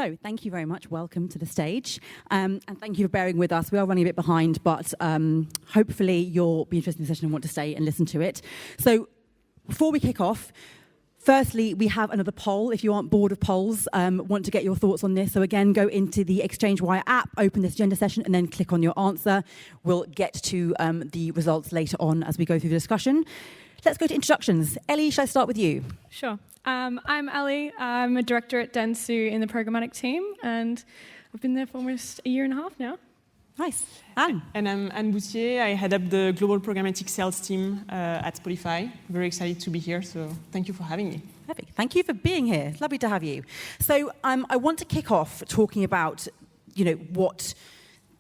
So thank you very much. Welcome to the stage. And thank you for bearing with us. We are running a bit behind, but hopefully you'll be interested in the session and want to stay and listen to it. So before we kick off, firstly, we have another poll. If you aren't bored of polls, want to get your thoughts on this. So again, go into the Exchange Wire app, open this agenda session, and then click on your answer. We'll get to the results later on as we go through the discussion. Let's go to introductions. Ellie, shall I start with you? Sure. I'm Ellie. I'm a director at dentsu in the programmatic team, and I've been there for almost a year and a half now. Nice. Anne? And I'm Anne Bouttier. I head up the global programmatic sales team at Spotify. Very excited to be here, so thank you for having me. Perfect. Thank you for being here. It's lovely to have you. So I want to kick off talking about, what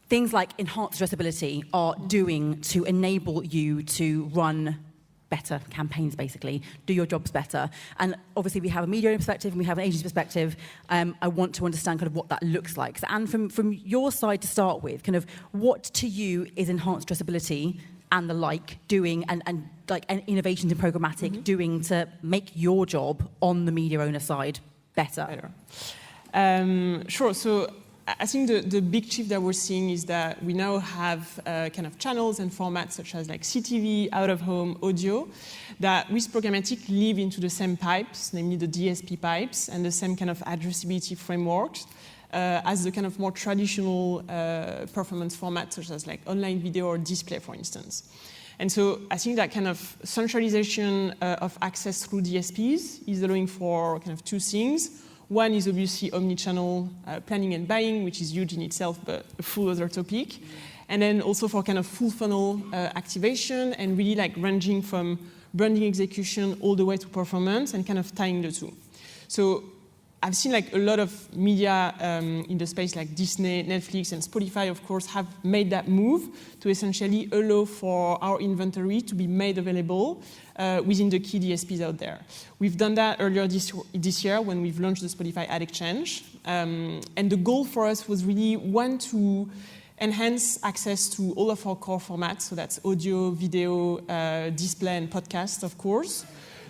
things like enhanced addressability are doing to enable you to run better campaigns, basically, do your jobs better. And obviously we have a media perspective and we have an agency perspective. I want to understand kind of what that looks like. So, and from your side to start with, kind of what to you is enhanced addressability and the like doing and innovations in programmatic doing to make your job on the media owner side better? Sure. So I think the big shift that we're seeing is that we now have kind of channels and formats such as like CTV, out-of-home, audio, that with programmatic live into the same pipes, namely the DSP pipes, and the same kind of addressability frameworks as the kind of more traditional performance formats such as like online video or display, for instance. And so I think that kind of centralization of access through DSPs is allowing for kind of two things. One is obviously omni-channel planning and buying, which is huge in itself, but a full other topic. And then also for kind of full funnel activation and really like ranging from branding execution all the way to performance and kind of tying the two. So I've seen like a lot of media in the space like Disney, Netflix, and Spotify, of course, have made that move to essentially allow for our inventory to be made available within the key DSPs out there. We've done that earlier this year when we've launched the Spotify Ad Exchange. And the goal for us was really, one, to enhance access to all of our core formats. So that's audio, video, display, and podcast, of course.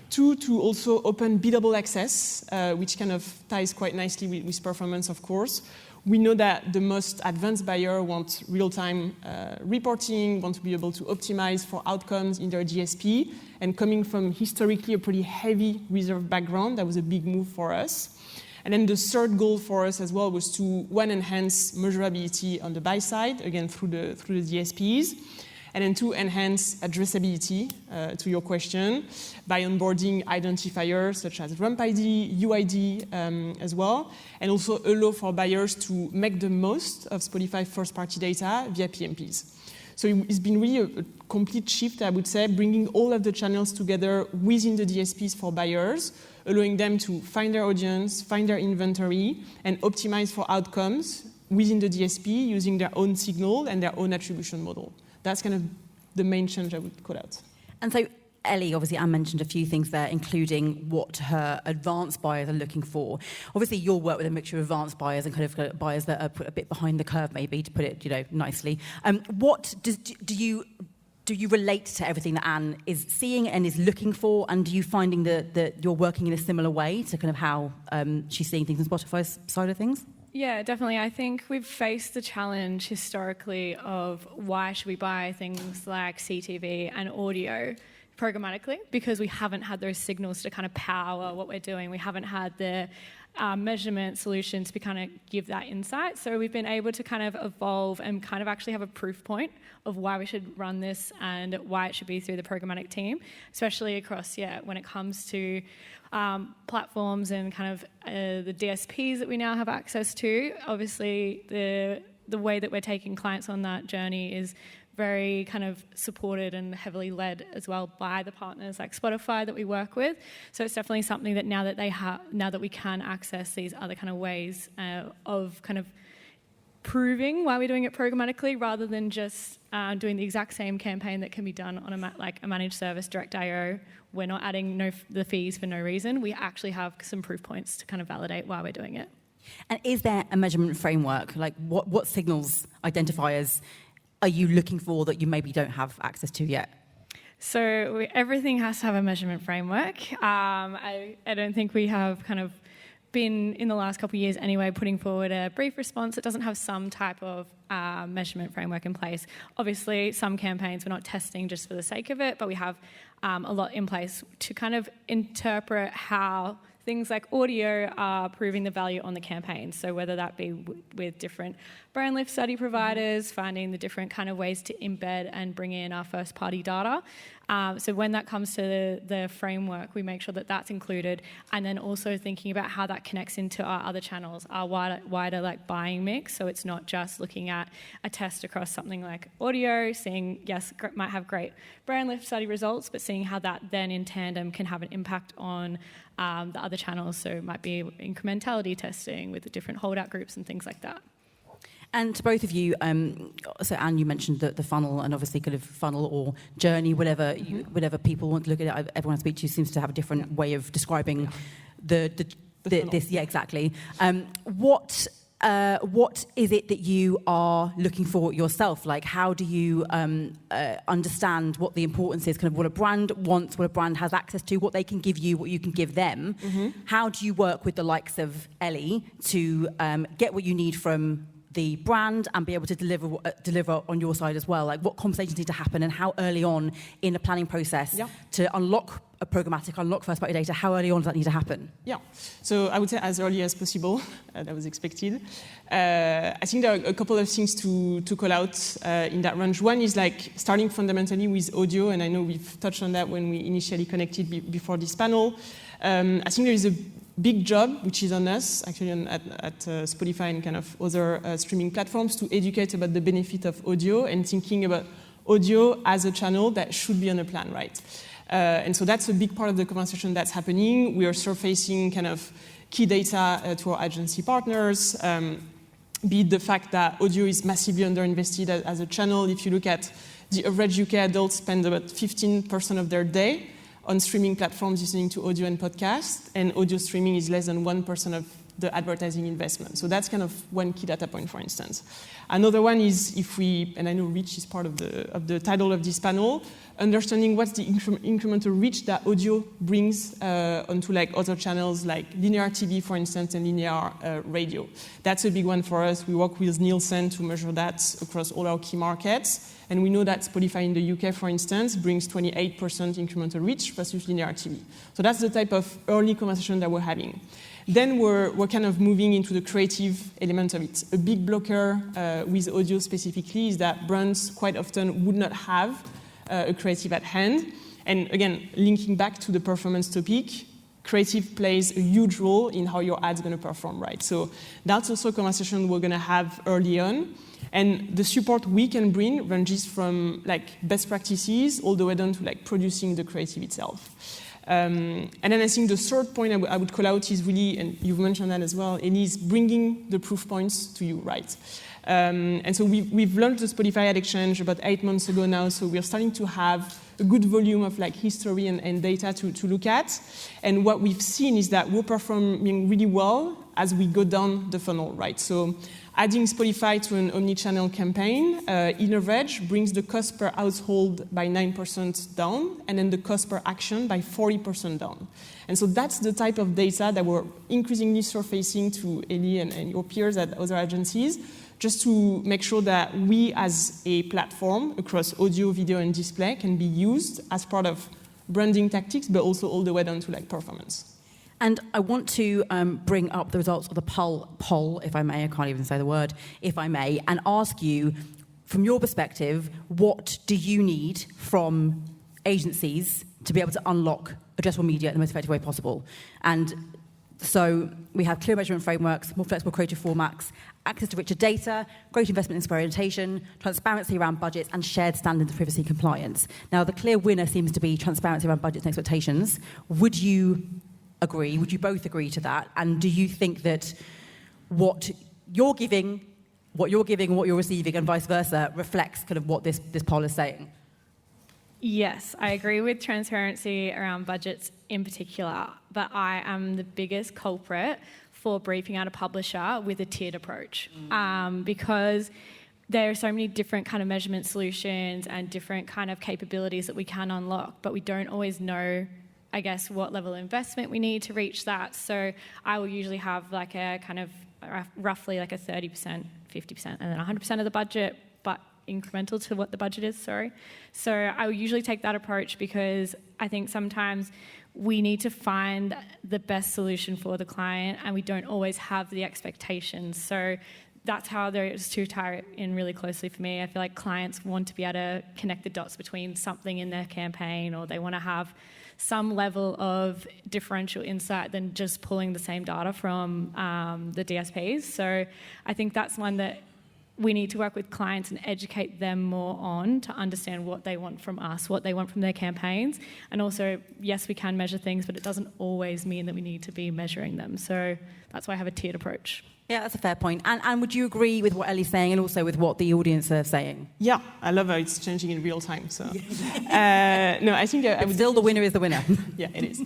Two, to also open biddable access, which kind of ties quite nicely with performance, of course. We know that the most advanced buyer wants real-time reporting, want to be able to optimize for outcomes in their DSP, and coming from historically a pretty heavy reserve background, that was a big move for us. And then the third goal for us as well was to, one, enhance measurability on the buy side, again, through the DSPs. And then two, enhance addressability, to your question, by onboarding identifiers such as rump ID, UID as well, and also allow for buyers to make the most of Spotify first-party data via PMPs. So it's been really a complete shift, I would say, bringing all of the channels together within the DSPs for buyers, allowing them to find their audience, find their inventory, and optimize for outcomes within the DSP using their own signal and their own attribution model. That's kind of the main change I would call out. And so, Ellie, obviously, Anne mentioned a few things there, including what her advanced buyers are looking for. Obviously, you'll work with a mixture of advanced buyers and kind of buyers that are put a bit behind the curve, maybe, to put it, nicely. What do you relate to everything that Anne is seeing and is looking for? And are you finding that you're working in a similar way to kind of how she's seeing things on Spotify's side of things? Yeah, definitely. I think we've faced the challenge historically of why should we buy things like CTV and audio programmatically, because we haven't had those signals to kind of power what we're doing. We haven't had the measurement solutions to kind of give that insight. So we've been able to kind of evolve and kind of actually have a proof point of why we should run this and why it should be through the programmatic team, especially across, when it comes to platforms and kind of the DSPs that we now have access to. Obviously, the way that we're taking clients on that journey is very kind of supported and heavily led as well by the partners like Spotify that we work with. So it's definitely something that now that we can access these other kind of ways of kind of proving why we're doing it programmatically rather than just doing the exact same campaign that can be done on a managed service, direct IO. We're not adding the fees for no reason. We actually have some proof points to kind of validate why we're doing it. And is there a measurement framework? Like what signals, identifiers are you looking for that you maybe don't have access to yet? So everything has to have a measurement framework. I don't think we have kind of been, in the last couple of years anyway, putting forward a brief response that doesn't have some type of measurement framework in place. Obviously, some campaigns we're not testing just for the sake of it, but we have a lot in place to kind of interpret how things like audio are proving the value on the campaign. So whether that be with different brand lift study providers, finding the different kind of ways to embed and bring in our first party data. So when that comes to the framework, we make sure that that's included, and then also thinking about how that connects into our other channels, our wider like buying mix. So it's not just looking at a test across something like audio, seeing, yes, might have great brand lift study results, but seeing how that then in tandem can have an impact on the other channels. So it might be incrementality testing with the different holdout groups and things like that. And to both of you, so Anne, you mentioned the funnel, and obviously kind of funnel or journey, whatever people want to look at it. Everyone I speak to seems to have a different way of describing this. Yeah, exactly. What is it that you are looking for yourself? Like, how do you understand what the importance is, kind of what a brand wants, what a brand has access to, what they can give you, what you can give them? Mm-hmm. How do you work with the likes of Ellie to get what you need from the brand and be able to deliver on your side as well? Like, what conversations need to happen, and how early on in the planning process to unlock a programmatic, unlock first-party data, how early on does that need to happen? Yeah, so I would say as early as possible. That was expected. I think there are a couple of things to call out in that range. One is like starting fundamentally with audio, and I know we've touched on that when we initially connected before this panel. I think there is a big job, which is on us, actually at Spotify and kind of other streaming platforms, to educate about the benefit of audio and thinking about audio as a channel that should be on a plan, right? And so that's a big part of the conversation that's happening. We are surfacing kind of key data to our agency partners, be it the fact that audio is massively underinvested as a channel. If you look at the average UK adult spend about 15% of their day on streaming platforms listening to audio and podcasts, and audio streaming is less than 1% of the advertising investment. So that's kind of one key data point, for instance. Another one is if we, and I know reach is part of the title of this panel, understanding what's the incremental reach that audio brings onto like other channels like linear TV, for instance, and linear radio. That's a big one for us. We work with Nielsen to measure that across all our key markets. And we know that Spotify in the UK, for instance, brings 28% incremental reach versus linear TV. So that's the type of early conversation that we're having. Then we're kind of moving into the creative element of it. A big blocker with audio specifically is that brands quite often would not have a creative at hand. And again, linking back to the performance topic, creative plays a huge role in how your ad's going to perform, right? So that's also a conversation we're going to have early on. And the support we can bring ranges from like best practices all the way down to like producing the creative itself. And then I think the third point I would call out is really, and you've mentioned that as well, Ellie, is bringing the proof points to you, right? And so we've launched the Spotify Ad Exchange about 8 months ago now, so we're starting to have a good volume of like history and data to look at. And what we've seen is that we're performing really well as we go down the funnel, right? So adding Spotify to an omni-channel campaign, in average, brings the cost per household by 9% down, and then the cost per action by 40% down. And so that's the type of data that we're increasingly surfacing to Ellie and your peers at other agencies, just to make sure that we as a platform across audio, video, and display can be used as part of branding tactics, but also all the way down to like performance. And I want to bring up the results of the poll, if I may. I can't even say the word, if I may, and ask you, from your perspective, what do you need from agencies to be able to unlock addressable media in the most effective way possible? And so we have clear measurement frameworks, more flexible creative formats, access to richer data, great investment in experimentation, transparency around budgets, and shared standards of privacy compliance. Now, the clear winner seems to be transparency around budgets and expectations. Would you agree? Would you both agree to that? And do you think that what you're giving, what you're receiving, and vice versa, reflects kind of what this poll is saying? Yes, I agree with transparency around budgets in particular, but I am the biggest culprit for briefing out a publisher with a tiered approach, because there are so many different kind of measurement solutions and different kind of capabilities that we can unlock, but we don't always know I guess, what level of investment we need to reach that. So I will usually have like a kind of roughly like a 30%, 50%, and then 100% of the budget, but incremental to what the budget is, sorry. So I will usually take that approach because I think sometimes we need to find the best solution for the client and we don't always have the expectations. So that's how those two tie in really closely for me. I feel like clients want to be able to connect the dots between something in their campaign, or they want to have some level of differential insight than just pulling the same data from the DSPs. So I think that's one that we need to work with clients and educate them more on to understand what they want from us, what they want from their campaigns. And also, yes, we can measure things, but it doesn't always mean that we need to be measuring them. So that's why I have a tiered approach. Yeah, that's a fair point. And would you agree with what Ellie's saying and also with what the audience are saying? Yeah, I love how it's changing in real time. So, no, I think I would still the winner is the winner. Yeah, it is.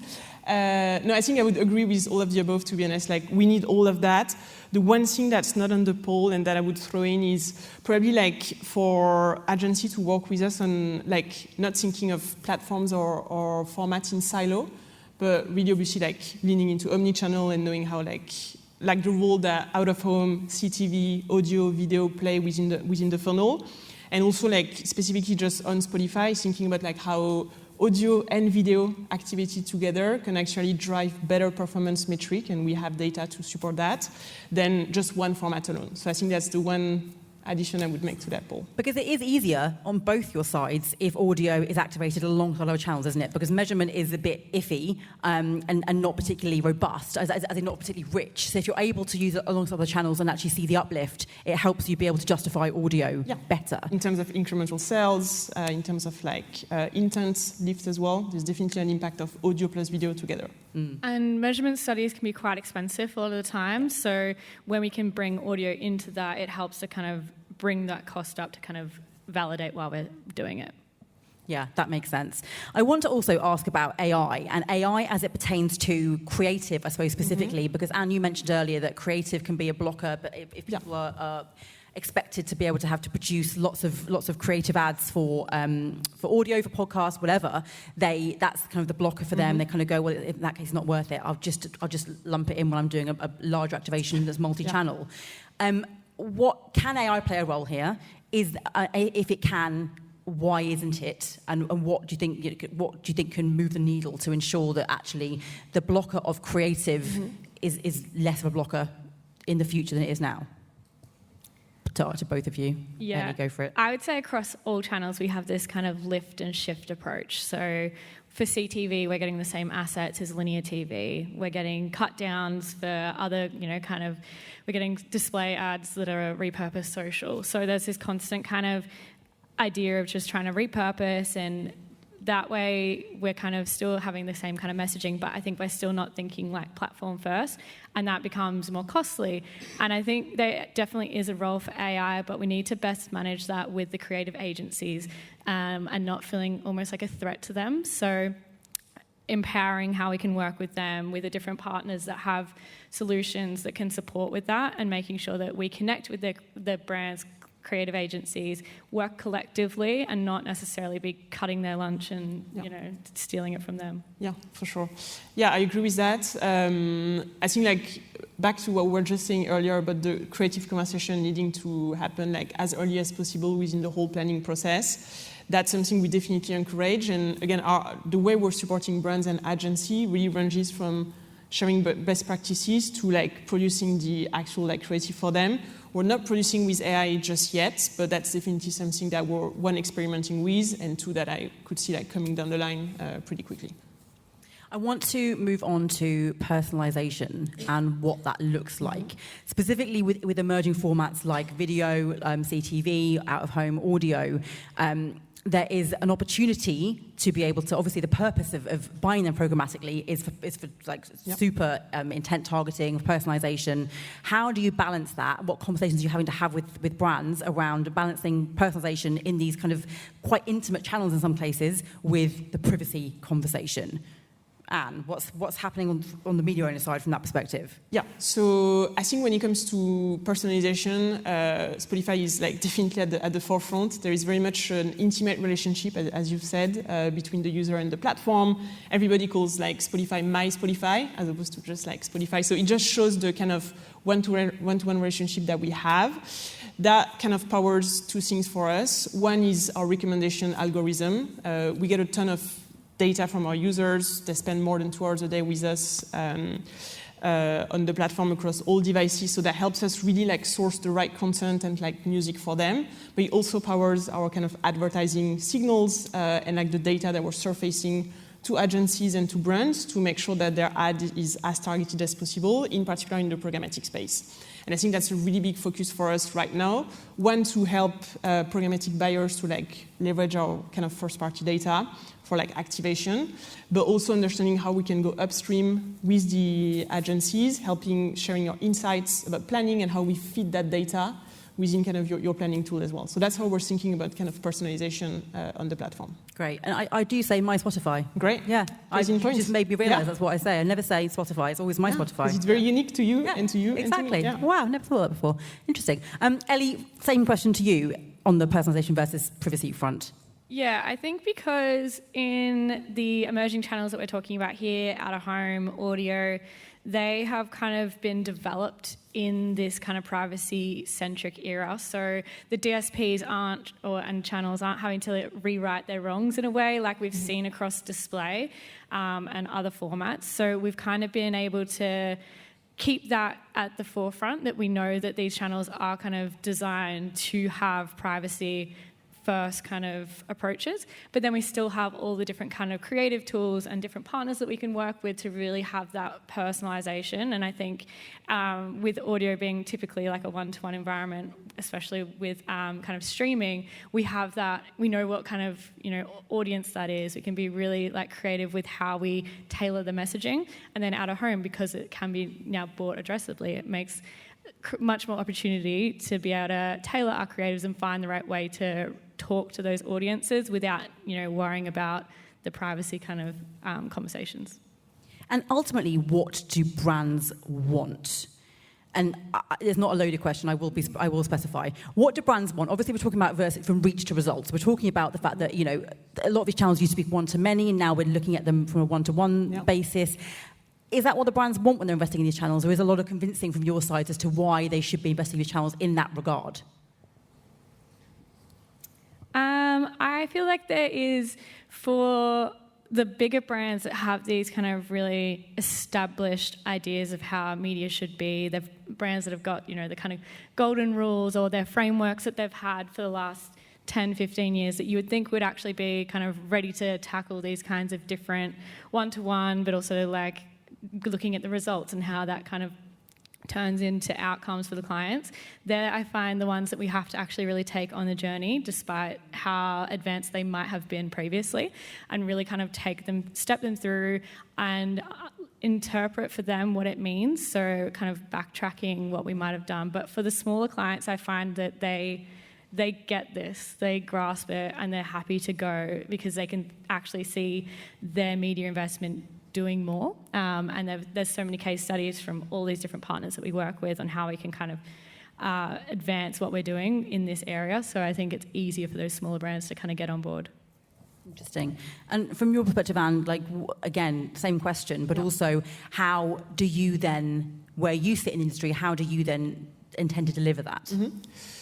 No, I think I would agree with all of the above, to be honest. Like, we need all of that. The one thing that's not on the poll and that I would throw in is probably like for agency to work with us on like not thinking of platforms or format in silo, but really obviously like leaning into omnichannel and knowing how like the role that out-of-home, CTV, audio, video play within the funnel. And also like specifically just on Spotify, thinking about like how audio and video activated together can actually drive better performance metric, and we have data to support that, than just one format alone. So I think that's the one addition I would make to that poll. Because it is easier on both your sides if audio is activated alongside other channels, isn't it? Because measurement is a bit iffy and not particularly robust, as in not particularly rich. So if you're able to use it alongside other channels and actually see the uplift, it helps you be able to justify audio better. In terms of incremental sales, in terms of like intent lift as well, there's definitely an impact of audio plus video together. And measurement studies can be quite expensive a lot of the time. So when we can bring audio into that, it helps to kind of bring that cost up to kind of validate while we're doing it. Yeah, that makes sense. I want to also ask about AI, and AI as it pertains to creative, I suppose, specifically, because Anne, you mentioned earlier that creative can be a blocker, but if people are expected to be able to have to produce lots of creative ads for audio, for podcasts, whatever, that's kind of the blocker for them. They kind of go, well, in that case, it's not worth it. I'll just lump it in when I'm doing a larger activation that's multi-channel. What can AI play a role here? If it can, why isn't it? And what do you think can move the needle to ensure that actually the blocker of creative is less of a blocker in the future than it is now? To both of you. Yeah, go for it. I would say across all channels we have this kind of lift and shift approach. So for CTV, we're getting the same assets as linear TV. We're getting cut downs for other, we're getting display ads that are repurposed social. So there's this constant kind of idea of just trying to repurpose, and that way we're kind of still having the same kind of messaging, but I think we're still not thinking like platform first, and that becomes more costly. And I think there definitely is a role for AI, but we need to best manage that with the creative agencies and not feeling almost like a threat to them. So empowering how we can work with them, with the different partners that have solutions that can support with that, and making sure that we connect with the brands, creative agencies, work collectively and not necessarily be cutting their lunch and stealing it from them. Yeah, for sure. Yeah, I agree with that. I think like back to what we were just saying earlier about the creative conversation needing to happen like as early as possible within the whole planning process. That's something we definitely encourage. And again, the way we're supporting brands and agency really ranges from sharing best practices to like producing the actual like creative for them. We're not producing with AI just yet, but that's definitely something that we're one experimenting with, and two that I could see like coming down the line pretty quickly. I want to move on to personalization and what that looks like, specifically with emerging formats like video, CTV, out-of-home audio. There is an opportunity to be able to, obviously the purpose of buying them programmatically is for like super intent targeting, personalization. How do you balance that? What conversations are you having to have with brands around balancing personalization in these kind of quite intimate channels in some places with the privacy conversation? Anne, what's happening on the media owner side from that perspective? Yeah, so I think when it comes to personalization, Spotify is like definitely at the forefront. There is very much an intimate relationship, as you've said, between the user and the platform. Everybody calls like Spotify my Spotify, as opposed to just like Spotify. So it just shows the kind of one-to-one relationship that we have. That kind of powers two things for us. One is our recommendation algorithm. We get a ton of data from our users. They spend more than 2 hours a day with us on the platform across all devices. So that helps us really like source the right content and like music for them. But it also powers our kind of advertising signals and like the data that we're surfacing to agencies and to brands to make sure that their ad is as targeted as possible, in particular in the programmatic space. And I think that's a really big focus for us right now. One, to help programmatic buyers to like leverage our kind of first-party data for like activation, but also understanding how we can go upstream with the agencies, sharing our insights about planning and how we feed that data within kind of your planning tool as well. So that's how we're thinking about kind of personalization on the platform. Great. And I do say my Spotify. Great. Yeah. You just made me realise that's what I say. I never say Spotify. It's always my Spotify. Because it's very unique to you and to you. Exactly. And to me. Wow, never thought of that before. Interesting. Ellie, same question to you on the personalisation versus privacy front. Yeah, I think because in the emerging channels that we're talking about here, out of home, audio, they have kind of been developed in this kind of privacy-centric era. So the DSPs and channels aren't having to rewrite their wrongs in a way like we've seen across display and other formats. So we've kind of been able to keep that at the forefront, that we know that these channels are kind of designed to have privacy first kind of approaches, but then we still have all the different kind of creative tools and different partners that we can work with to really have that personalization. And I think with audio being typically like a one-to-one environment, especially with kind of streaming, we have that, we know what kind of, audience that is. We can be really like creative with how we tailor the messaging. And then out of home, because it can be now bought addressably, it makes much more opportunity to be able to tailor our creatives and find the right way to talk to those audiences without, worrying about the privacy kind of conversations. And ultimately, what do brands want? And it's not a loaded question. I will specify. What do brands want? Obviously, we're talking about from reach to results. We're talking about the fact that a lot of these channels used to be one-to-many, and now we're looking at them from a one-to-one basis. Is that what the brands want when they're investing in these channels, or is a lot of convincing from your side as to why they should be investing in these channels in that regard? I feel like there is, for the bigger brands that have these kind of really established ideas of how media should be, the brands that have got, the kind of golden rules or their frameworks that they've had for the last 10, 15 years, that you would think would actually be kind of ready to tackle these kinds of different one-to-one, but also like looking at the results and how that kind of turns into outcomes for the clients. There I find the ones that we have to actually really take on the journey, despite how advanced they might have been previously, and really kind of step them through and interpret for them what it means. So kind of backtracking what we might have done. But for the smaller clients, I find that they get this, they grasp it, and they're happy to go because they can actually see their media investment doing more. And there's so many case studies from all these different partners that we work with on how we can kind of advance what we're doing in this area. So I think it's easier for those smaller brands to kind of get on board. Interesting. And from your perspective, Anne, again, same question, but also how do you then, where you sit in the industry, how do you then intend to deliver that? Mm-hmm.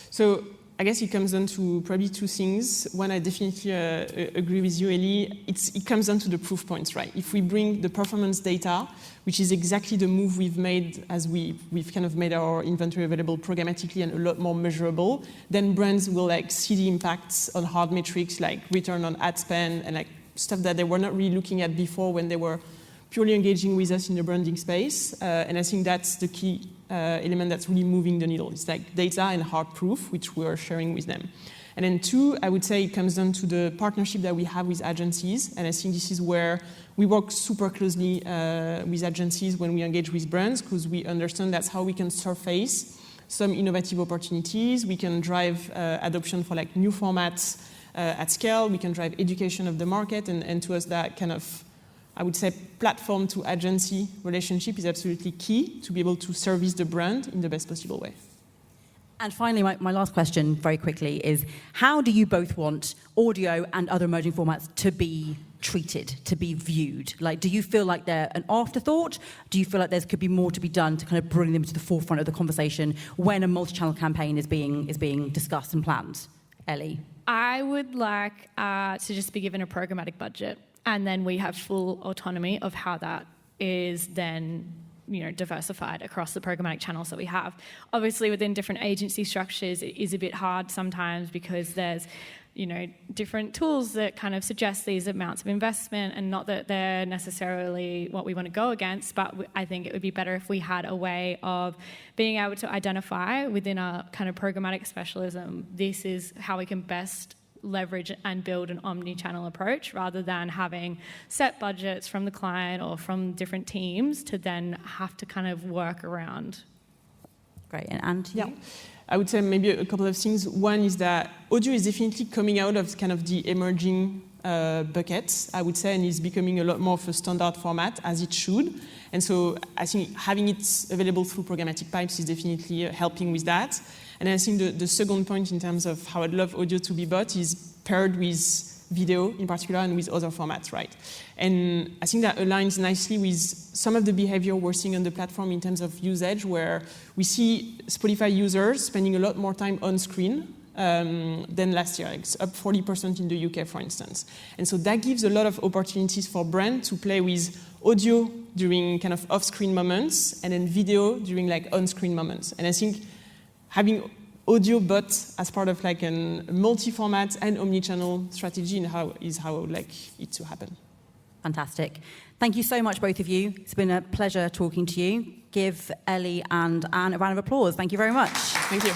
So I guess it comes down to probably two things. One, I definitely agree with you, Ellie. It comes down to the proof points, right? If we bring the performance data, which is exactly the move we've made as we've kind of made our inventory available programmatically and a lot more measurable, then brands will see the impacts on hard metrics like return on ad spend and stuff that they were not really looking at before when they were purely engaging with us in the branding space. And I think that's the key element that's really moving the needle. It's data and hard proof, which we are sharing with them. And then two, I would say it comes down to the partnership that we have with agencies. And I think this is where we work super closely with agencies when we engage with brands, because we understand that's how we can surface some innovative opportunities. We can drive adoption for new formats at scale. We can drive education of the market. And to us, that kind of I would say platform to agency relationship is absolutely key to be able to service the brand in the best possible way. And finally, my last question, very quickly, is how do you both want audio and other emerging formats to be treated, to be viewed? Like, do you feel like they're an afterthought? Do you feel like there could be more to be done to kind of bring them to the forefront of the conversation when a multi-channel campaign is being discussed and planned? Ellie? I would like to just be given a programmatic budget, and then we have full autonomy of how that is then diversified across the programmatic channels that we have. Obviously, within different agency structures, it is a bit hard sometimes because there's, different tools that kind of suggest these amounts of investment, and not that they're necessarily what we want to go against, but I think it would be better if we had a way of being able to identify within our kind of programmatic specialism, this is how we can best leverage and build an omni-channel approach, rather than having set budgets from the client or from different teams to then have to kind of work around. Great. And yeah, I would say maybe a couple of things. One is that audio is definitely coming out of kind of the emerging buckets, I would say, and is becoming a lot more of a standard format, as it should. And so I think having it available through programmatic pipes is definitely helping with that. And I think the second point in terms of how I'd love audio to be bought is paired with video in particular and with other formats, right? And I think that aligns nicely with some of the behavior we're seeing on the platform in terms of usage, where we see Spotify users spending a lot more time on screen than last year. It's up 40% in the UK, for instance. And so that gives a lot of opportunities for brands to play with audio during kind of off-screen moments and then video during like on-screen moments. And I think having audio but as part of like a multi-format and omni-channel strategy is how I would like it to happen. Fantastic. Thank you so much, both of you. It's been a pleasure talking to you. Give Ellie and Anne a round of applause. Thank you very much. Thank you.